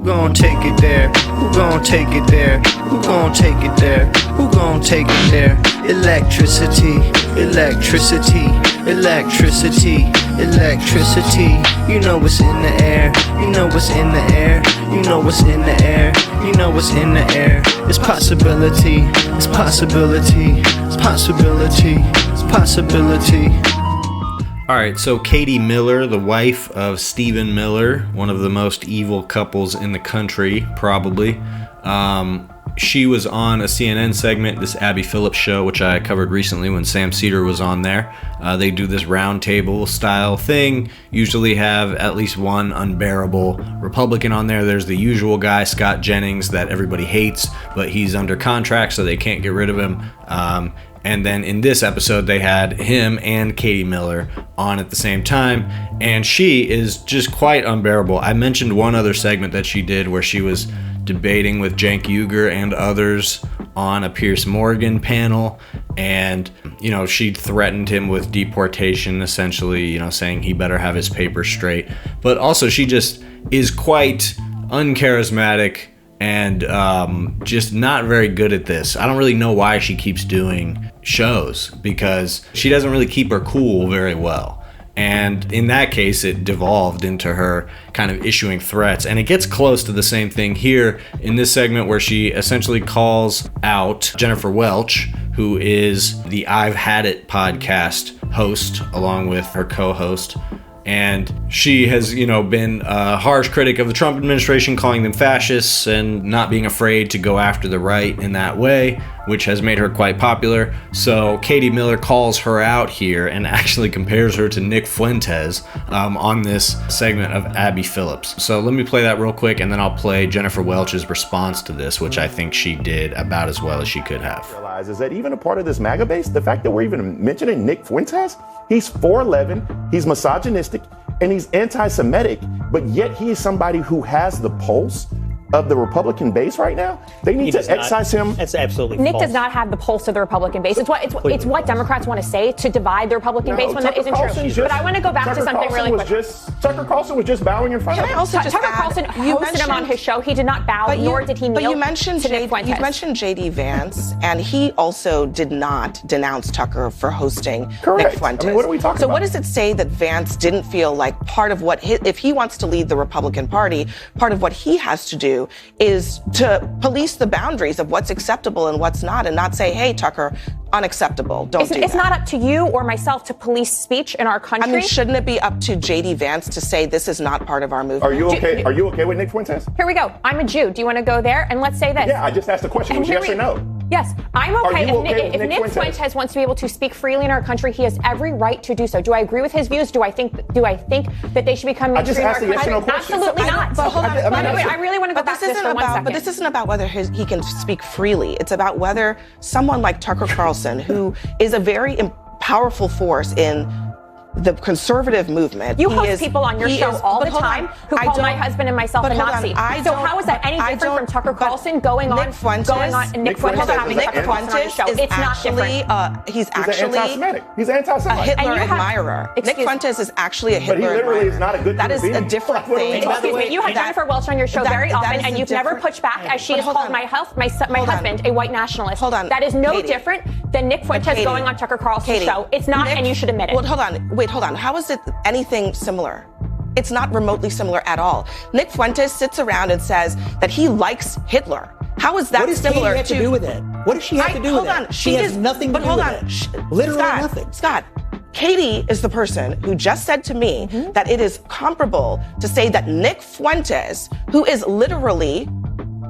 Who gon' take it there? Who gon' take it there? Who gon' take it there? Who gon' take it there? Electricity, electricity, electricity, electricity. You know what's in the air. You know what's in the air. You know what's in the air. You know what's in the air. It's possibility. It's possibility. It's possibility. It's possibility. All right, so Katie Miller, the wife of Stephen Miller, one of the most evil couples in the country, probably. She was on a CNN segment, this Abby Phillips show, which I covered recently when Sam Cedar was on there. They do this roundtable style thing, usually have at least one unbearable Republican on there. There's the usual guy, Scott Jennings, that everybody hates, but he's under contract, so they can't get rid of him. And then in this episode, they had him and Katie Miller on at the same time, and she is just quite unbearable. I mentioned one other segment that she did where she was debating with Cenk Uygur and others on a Piers Morgan panel, and, you know, she threatened him with deportation, essentially, you know, saying he better have his papers straight. But also, she just is quite uncharismatic and just not very good at this. I don't really know why she keeps doing shows, because she doesn't really keep her cool very well. And in that case, it devolved into her kind of issuing threats. And it gets close to the same thing here in this segment, where she essentially calls out Jennifer Welch, who is the I've Had It podcast host, along with her co-host. And she has, you know, been a harsh critic of the Trump administration, calling them fascists and not being afraid to go after the right in that way, which has made her quite popular. So Katie Miller calls her out here and actually compares her to Nick Fuentes on this segment of Abby Phillips. So let me play that real quick, and then I'll play Jennifer Welch's response to this, which I think she did about as well as she could have. Is that even a part of this MAGA base? The fact that we're even mentioning Nick Fuentes, he's 4'11", he's misogynistic, and he's anti-Semitic, but yet he is somebody who has the pulse of the Republican base right now. They need to excise him. That's absolutely Nick false. does not have the pulse of the Republican base. It's what Democrats want to say, to divide the Republican base, when that isn't true. But I want to go back to something really quick. Tucker Carlson was just bowing in front of him. Tucker Carlson hosted him on his show. He did not bow, nor did he kneel. But you mentioned you mentioned J.D. Vance, and he also did not denounce Tucker for hosting Correct. Nick Fuentes. I mean, what are we talking about? So what does it say that Vance didn't feel like part of what if he wants to lead the Republican Party, part of what he has to do is to police the boundaries of what's acceptable and what's not, and not say, hey, Tucker, unacceptable. Don't do that. It's not up to you or myself to police speech in our country. I mean, shouldn't it be up to J.D. Vance to say this is not part of our movement? Are you okay? Are you okay with Nick Fuentes? Here we go. I'm a Jew. Do you want to go there? And let's say this. Yeah, I just asked the question. Was yes or no? Yes, I'm okay. If Nick Fuentes Fuentes wants to be able to speak freely in our country, he has every right to do so. Do I agree with his views? Do I think that they should become mainstream in our country? Absolutely not. But hold on. I really want to go back to this for 1 second. But this isn't about whether he can speak freely. It's about whether someone like Tucker Carlson, who is a very powerful force in the conservative movement. You host people on your show all the time who call my husband and myself a Nazi. So how is that any different from Tucker Carlson going on Nick Fuentes having Tucker Carlson on his show? It's not different. He's actually anti-Semitic. He's anti-Semite. A Hitler admirer. Nick Fuentes is actually a Hitler admirer. But he literally is not a good That is a different thing. Excuse me, you have Jennifer Welch on your show very often, and you've never pushed back as she has called my husband a white nationalist. Hold on. That is no different than Nick Fuentes going on Tucker Carlson's show. It's not, and you should admit it. Well, hold on. How is it anything similar? It's not remotely similar at all. Nick Fuentes sits around and says that he likes Hitler. How is that similar to... What does Katie have to do with it? What does she have to do with it? Hold on. She has nothing to do with it. Literally nothing. Scott, Katie is the person who just said to me that it is comparable to say that Nick Fuentes, who is literally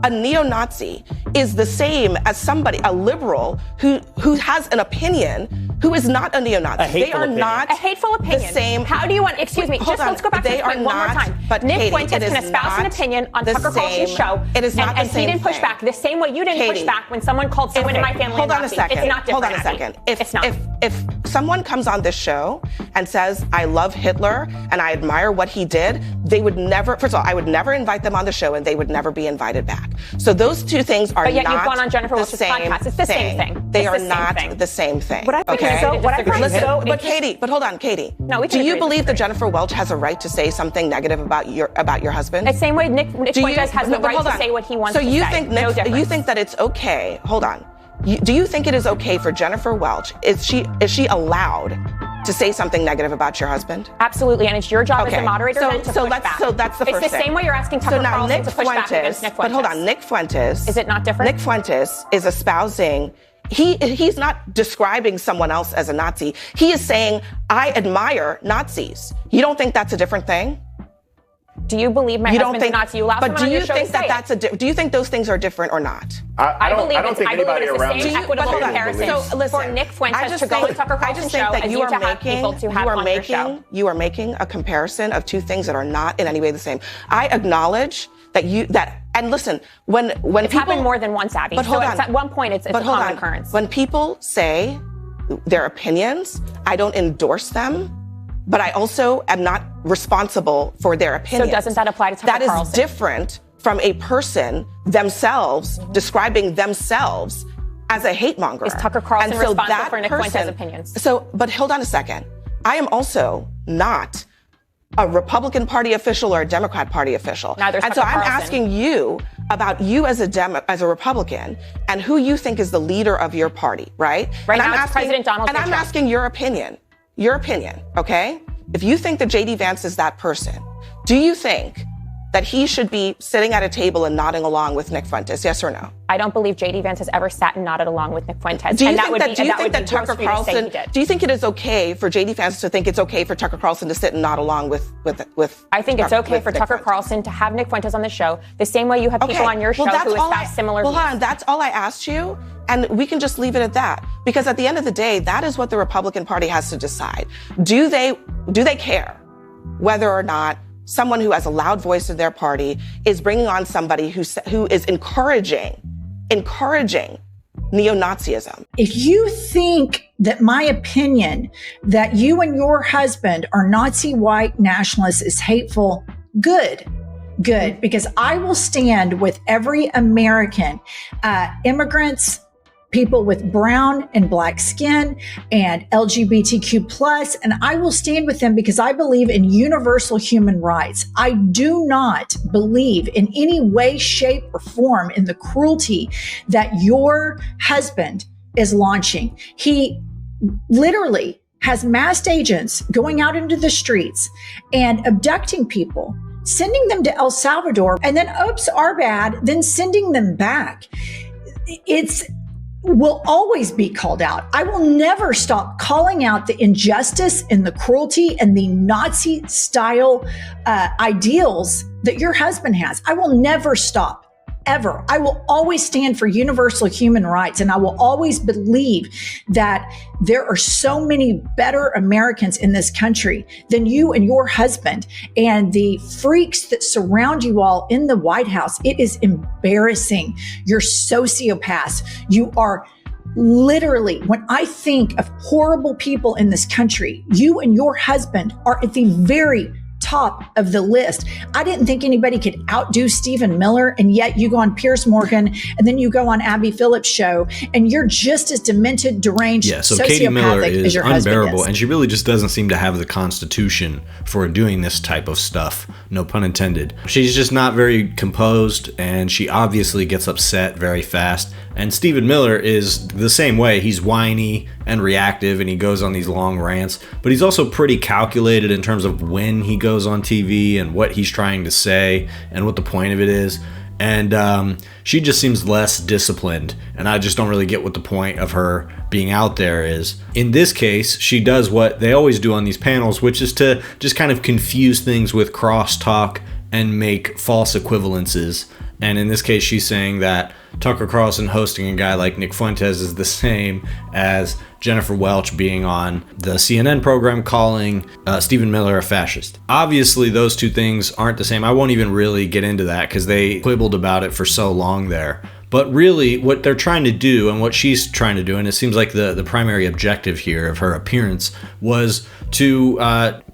a neo-Nazi, is the same as somebody, a liberal, who has an opinion, who is not a neo-Nazi. They are not a hateful opinion. The same. How do you want? Excuse me. Let's go back to this point one more time. But Nick Fuentes can espouse an opinion on Tucker Carlson's show. It is not the same. And he didn't push back the same way you didn't push back when someone called someone in my family a Nazi. It's not different. Hold on a second. It's not. If someone comes on this show and says, I love Hitler and I admire what he did, they would never, first of all, I would never invite them on the show and they would never be invited back. So those two things are not the same thing. But yet you've gone on Jennifer Welch's podcast. It's the same thing. They are not the same thing. But Katie, but hold on, Katie. No, we can do you believe that Jennifer Welch has a right to say something negative about your husband? The same way Nick Fuentes has the right to say what he wants to say. So you think that it's okay? Hold on. Do you think it is okay for Jennifer Welch? Is she allowed to say something negative about your husband? Absolutely, and it's your job as a moderator then to push back. So that's the first thing. It's the same way you're asking Tucker Carlson to push back against Nick Fuentes. But hold on, Nick Fuentes. Is it not different? Nick Fuentes is espousing. He's not describing someone else as a Nazi. He is saying, I admire Nazis. You don't think that's a different thing? Do you believe my husband's a Nazi? You allow someone on your show to say it. Do you think those things are different or not? I don't think anybody around me. Equitable comparison for Nick Fuentes to go on Tucker Carlson's show as you to have people to have on your show. You are making a comparison of two things that are not in any way the same. I acknowledge and listen, when it's people happened more than once, Abby. But hold on. At one point, it's a common occurrence. When people say their opinions, I don't endorse them. But I also am not responsible for their opinions. So doesn't that apply to Tucker Carlson? That is different from a person themselves describing themselves as a hate monger. Is Tucker Carlson responsible for Nick Fuentes' opinions? But hold on a second. I am also not a Republican Party official or a Democrat Party official. Neither is and Tucker so I'm Carlson. asking you about you as a Republican and who you think is the leader of your party, right? Right now it's President Donald Trump. And I'm asking your opinion. Your opinion, okay? If you think that J.D. Vance is that person, do you think that he should be sitting at a table and nodding along with Nick Fuentes? Yes or no? I don't believe J.D. Vance has ever sat and nodded along with Nick Fuentes. Do you think that Tucker Carlson? Do you think it is okay for J.D. Vance to think it's okay for Tucker Carlson to sit and nod along with? I think it's okay for Tucker Carlson to have Nick Fuentes on the show the same way you have people on your show who espouse similar views. Hold on, that's all I asked you. And we can just leave it at that. Because at the end of the day, that is what the Republican Party has to decide. Do they care whether or not someone who has a loud voice in their party is bringing on somebody who is encouraging neo-Nazism? If you think that my opinion that you and your husband are Nazi white nationalists is hateful, good, because I will stand with every American, immigrants, people with brown and black skin and LGBTQ+, and I will stand with them because I believe in universal human rights. I do not believe in any way, shape, or form in the cruelty that your husband is launching. He literally has masked agents going out into the streets and abducting people, sending them to El Salvador, and then, oops, our bad, then sending them back. It's will always be called out. I will never stop calling out the injustice and the cruelty and the Nazi style ideals that your husband has. I will never stop. Ever. I will always stand for universal human rights, and I will always believe that there are so many better Americans in this country than you and your husband and the freaks that surround you all in the White House. It is embarrassing. You're sociopaths. You are literally, when I think of horrible people in this country, you and your husband are at the very top of the list. I didn't think anybody could outdo Stephen Miller, and yet you go on Piers Morgan, and then you go on Abby Phillips' show, and you're just as demented, deranged, so Katie Miller is unbearable, and she really just doesn't seem to have the constitution for doing this type of stuff, no pun intended. She's just not very composed, and she obviously gets upset very fast. And Stephen Miller is the same way. He's whiny and reactive, and he goes on these long rants, but he's also pretty calculated in terms of when he goes on TV and what he's trying to say and what the point of it is. And she just seems less disciplined, and I just don't really get what the point of her being out there is. In this case, she does what they always do on these panels, which is to just kind of confuse things with crosstalk and make false equivalences. And in this case, she's saying that Tucker Carlson hosting a guy like Nick Fuentes is the same as Jennifer Welch being on the CNN program calling Stephen Miller a fascist. Obviously, those two things aren't the same. I won't even really get into that because they quibbled about it for so long there. But really, what they're trying to do and what she's trying to do, and it seems like the primary objective here of her appearance was to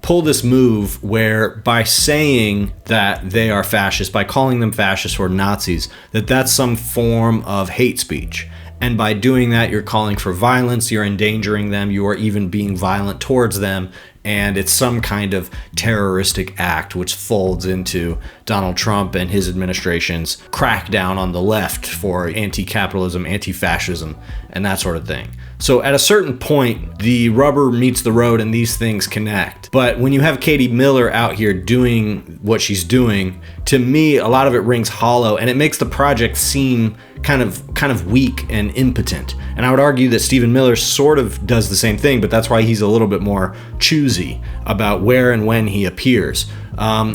pull this move where by saying that they are fascist, by calling them fascists or Nazis, that's some form of hate speech. And by doing that, you're calling for violence, you're endangering them, you are even being violent towards them, and it's some kind of terroristic act which folds into Donald Trump and his administration's crackdown on the left for anti-capitalism, anti-fascism, and that sort of thing. So at a certain point, the rubber meets the road and these things connect. But when you have Katie Miller out here doing what she's doing, to me, a lot of it rings hollow, and it makes the project seem kind of weak and impotent. And I would argue that Stephen Miller sort of does the same thing, but that's why he's a little bit more choosy about where and when he appears.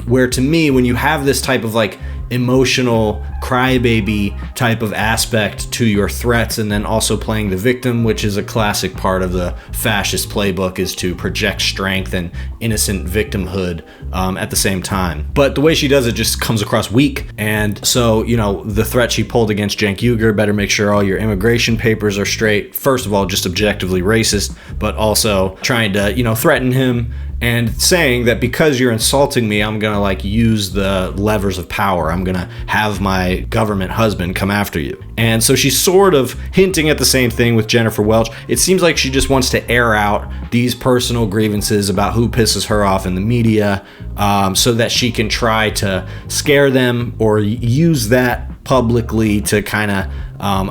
Where to me, when you have this type of like emotional crybaby type of aspect to your threats, and then also playing the victim, which is a classic part of the fascist playbook, is to project strength and innocent victimhood at the same time. But the way she does it just comes across weak. And so, the threat she pulled against Cenk Uygur, better make sure all your immigration papers are straight. First of all, just objectively racist, but also trying to, threaten him and saying that because you're insulting me, I'm gonna use the levers of power. I'm gonna have my government husband come after you. And so she's sort of hinting at the same thing with Jennifer Welch. It seems like she just wants to air out these personal grievances about who pisses her off in the media, so that she can try to scare them or use that publicly to kind of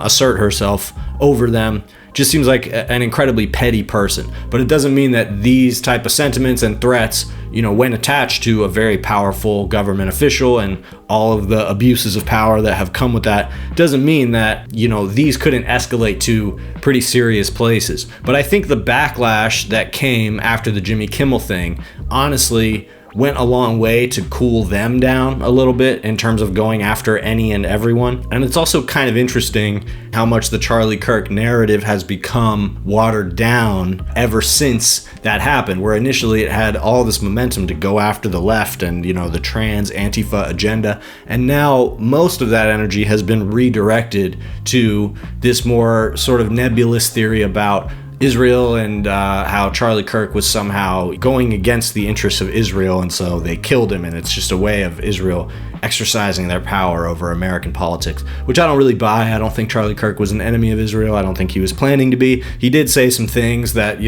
assert herself over them. Just seems like an incredibly petty person. But it doesn't mean that these type of sentiments and threats, when attached to a very powerful government official and all of the abuses of power that have come with that, doesn't mean that, these couldn't escalate to pretty serious places. But I think the backlash that came after the Jimmy Kimmel thing, honestly, went a long way to cool them down a little bit in terms of going after any and everyone. And it's also kind of interesting how much the Charlie Kirk narrative has become watered down ever since that happened, where initially it had all this momentum to go after the left and, the trans Antifa agenda. And now most of that energy has been redirected to this more sort of nebulous theory about Israel and how Charlie Kirk was somehow going against the interests of Israel, and so they killed him, and it's just a way of Israel exercising their power over American politics, which I don't really buy. I don't think Charlie Kirk was an enemy of Israel. I don't think he was planning to be. He did say some things that,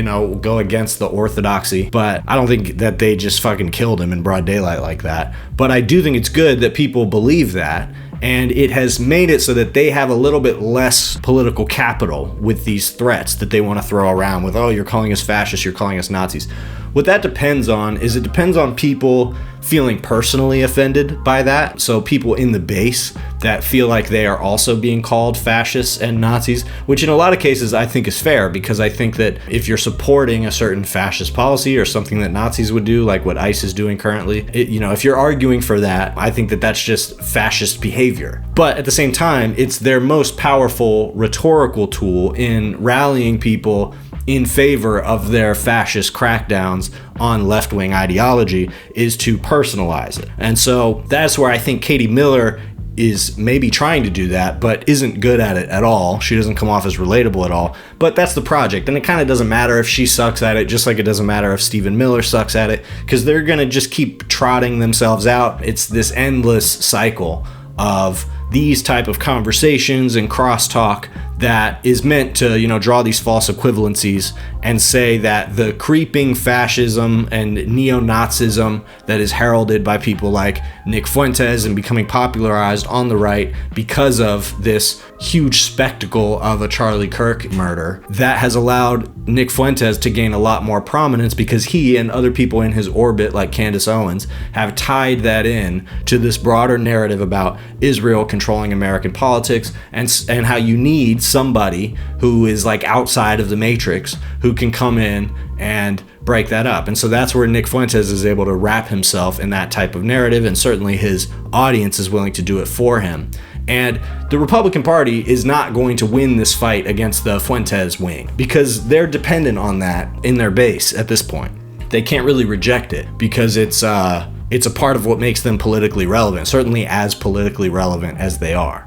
go against the orthodoxy, but I don't think that they just fucking killed him in broad daylight like that. But I do think it's good that people believe that, and it has made it so that they have a little bit less political capital with these threats that they want to throw around with, oh, you're calling us fascists, you're calling us Nazis. What that depends on is it depends on people feeling personally offended by that. So people in the base that feel like they are also being called fascists and Nazis, which in a lot of cases I think is fair, because I think that if you're supporting a certain fascist policy or something that Nazis would do, like what ICE is doing currently, if you're arguing for that, I think that that's just fascist behavior. But at the same time, it's their most powerful rhetorical tool in rallying people in favor of their fascist crackdowns on left-wing ideology, is to personalize it. And so that's where I think Katie Miller is maybe trying to do that, but isn't good at it at all. She doesn't come off as relatable at all. But that's the project, and it kind of doesn't matter if she sucks at it, just like it doesn't matter if Stephen Miller sucks at it, because they're going to just keep trotting themselves out. It's this endless cycle of these type of conversations and crosstalk that is meant to, draw these false equivalencies and say that the creeping fascism and neo-Nazism that is heralded by people like Nick Fuentes and becoming popularized on the right because of this huge spectacle of a Charlie Kirk murder, that has allowed Nick Fuentes to gain a lot more prominence because he and other people in his orbit like Candace Owens have tied that in to this broader narrative about Israel controlling American politics and how you need somebody who is like outside of the matrix who can come in and break that up. And so that's where Nick Fuentes is able to wrap himself in that type of narrative, and certainly his audience is willing to do it for him. And the Republican Party is not going to win this fight against the Fuentes wing because they're dependent on that in their base at this point. They can't really reject it because it's a part of what makes them politically relevant, certainly as politically relevant as they are.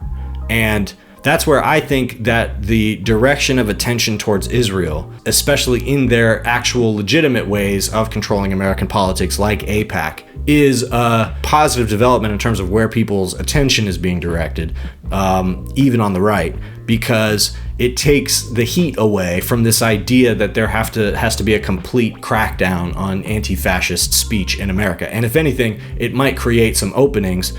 And that's where I think that the direction of attention towards Israel, especially in their actual legitimate ways of controlling American politics like AIPAC, is a positive development in terms of where people's attention is being directed, even on the right, because it takes the heat away from this idea that there has to be a complete crackdown on anti-fascist speech in America. And if anything, it might create some openings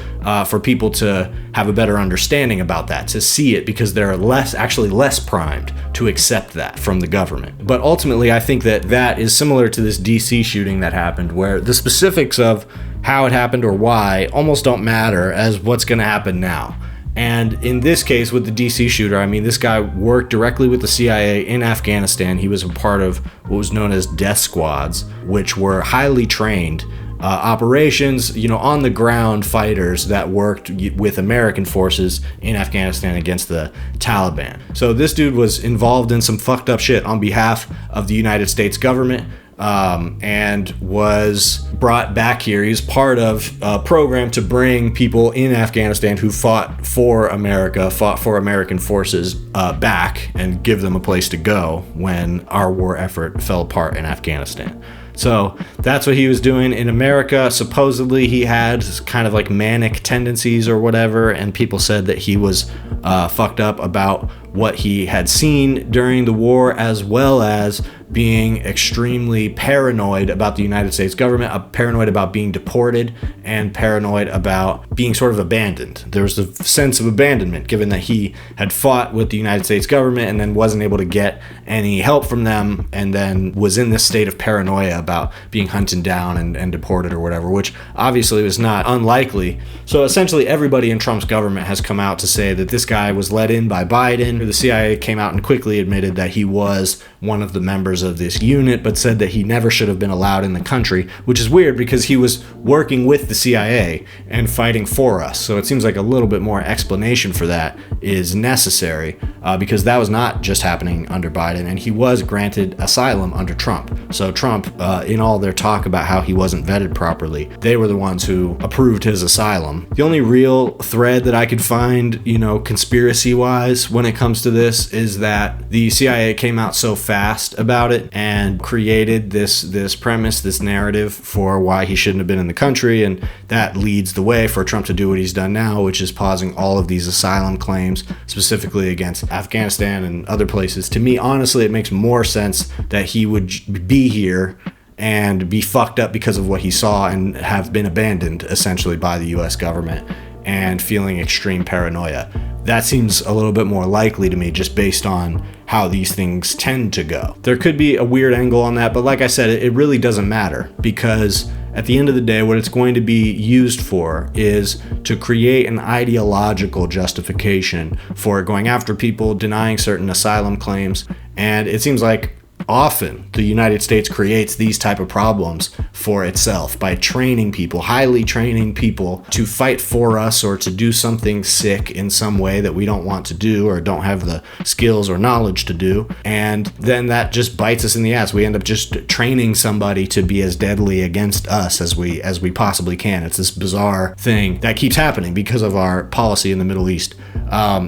for people to have a better understanding about that, to see it, because they're less primed to accept that from the government. But ultimately, I think that is similar to this DC shooting that happened, where the specifics of how it happened or why almost don't matter as what's going to happen now. And in this case, with the DC shooter, I mean, this guy worked directly with the CIA in Afghanistan. He was a part of what was known as death squads, which were highly trained operations, on the ground fighters that worked with American forces in Afghanistan against the Taliban. So this dude was involved in some fucked up shit on behalf of the United States government. And was brought back here. He's part of a program to bring people in Afghanistan who fought for American forces back and give them a place to go when our war effort fell apart in Afghanistan. So that's what he was doing in America. Supposedly he had kind of like manic tendencies or whatever, and people said that he was fucked up about what he had seen during the war, as well as being extremely paranoid about the United States government, paranoid about being deported, and paranoid about being sort of abandoned. There was a sense of abandonment given that he had fought with the United States government and then wasn't able to get any help from them, and then was in this state of paranoia about being hunted down and deported or whatever, which obviously was not unlikely. So essentially everybody in Trump's government has come out to say that this guy was let in by Biden. The CIA came out and quickly admitted that he was one of the members of this unit, but said that he never should have been allowed in the country, which is weird because he was working with the CIA and fighting for us. So it seems like a little bit more explanation for that is necessary, because that was not just happening under Biden, and he was granted asylum under Trump. So Trump, in all their talk about how he wasn't vetted properly, they were the ones who approved his asylum. The only real thread that I could find, conspiracy-wise when it comes to this is that the CIA came out so fast about it and created this premise, this narrative for why he shouldn't have been in the country, and that leads the way for Trump to do what he's done now, which is pausing all of these asylum claims, specifically against Afghanistan and other places. To me, honestly, it makes more sense that he would be here and be fucked up because of what he saw and have been abandoned essentially by the US government and feeling extreme paranoia. That seems a little bit more likely to me, just based on how these things tend to go. There could be a weird angle on that, but like I said, it really doesn't matter, because at the end of the day, what it's going to be used for is to create an ideological justification for going after people, denying certain asylum claims. And it seems like often the United States creates these type of problems for itself by training people, highly training people to fight for us or to do something sick in some way that we don't want to do or don't have the skills or knowledge to do. And then that just bites us in the ass. We end up just training somebody to be as deadly against us as we possibly can. It's this bizarre thing that keeps happening because of our policy in the Middle East.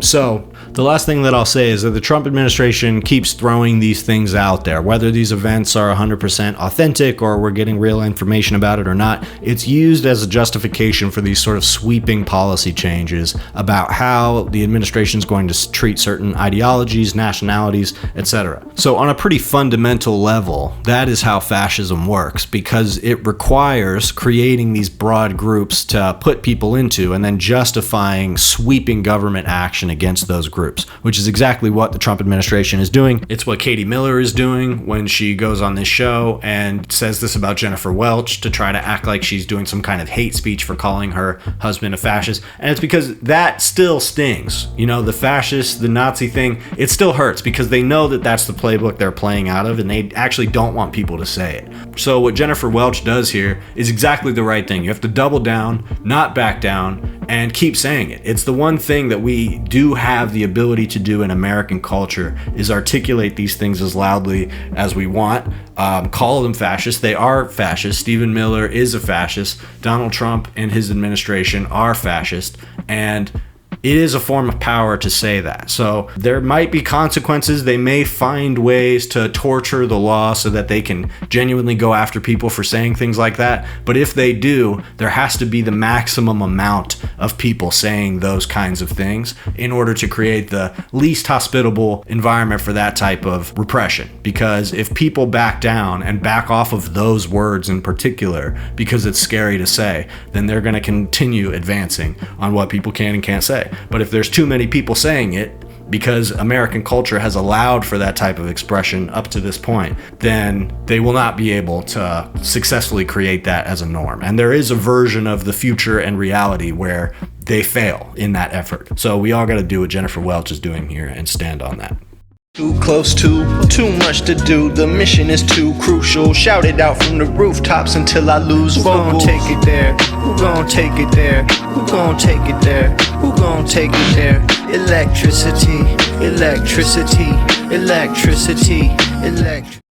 So the last thing that I'll say is that the Trump administration keeps throwing these things out there, whether these events are 100% authentic or we're getting real information about it or not. It's used as a justification for these sort of sweeping policy changes about how the administration is going to treat certain ideologies, nationalities, etc. So on a pretty fundamental level, that is how fascism works, because it requires creating these broad groups to put people into and then justifying sweeping government action against those groups, which is exactly what the Trump administration is doing. It's what Katie Miller is doing when she goes on this show and says this about Jennifer Welch to try to act like she's doing some kind of hate speech for calling her husband a fascist. And it's because that still stings. The fascist, the Nazi thing, it still hurts because they know that that's the playbook they're playing out of, and they actually don't want people to say it. So what Jennifer Welch does here is exactly the right thing. You have to double down, not back down, and keep saying it. It's the one thing that we do have the ability to do in American culture, is articulate these things as loudly as we want, call them fascists. They are fascist. Stephen Miller is a fascist. Donald Trump and his administration are fascist. And it is a form of power to say that. So there might be consequences. They may find ways to torture the law so that they can genuinely go after people for saying things like that. But if they do, there has to be the maximum amount of people saying those kinds of things in order to create the least hospitable environment for that type of repression. Because if people back down and back off of those words in particular because it's scary to say, then they're going to continue advancing on what people can and can't say. But if there's too many people saying it, because American culture has allowed for that type of expression up to this point, then they will not be able to successfully create that as a norm. And there is a version of the future and reality where they fail in that effort. So we all got to do what Jennifer Welch is doing here and stand on that. Too close to, too much to do. The mission is too crucial. Shout it out from the rooftops until I lose vocals. Who gon' take it there? Who gon' take it there? Who gon' take it there? Who gon' take it there? Electricity, electricity, electricity, electricity.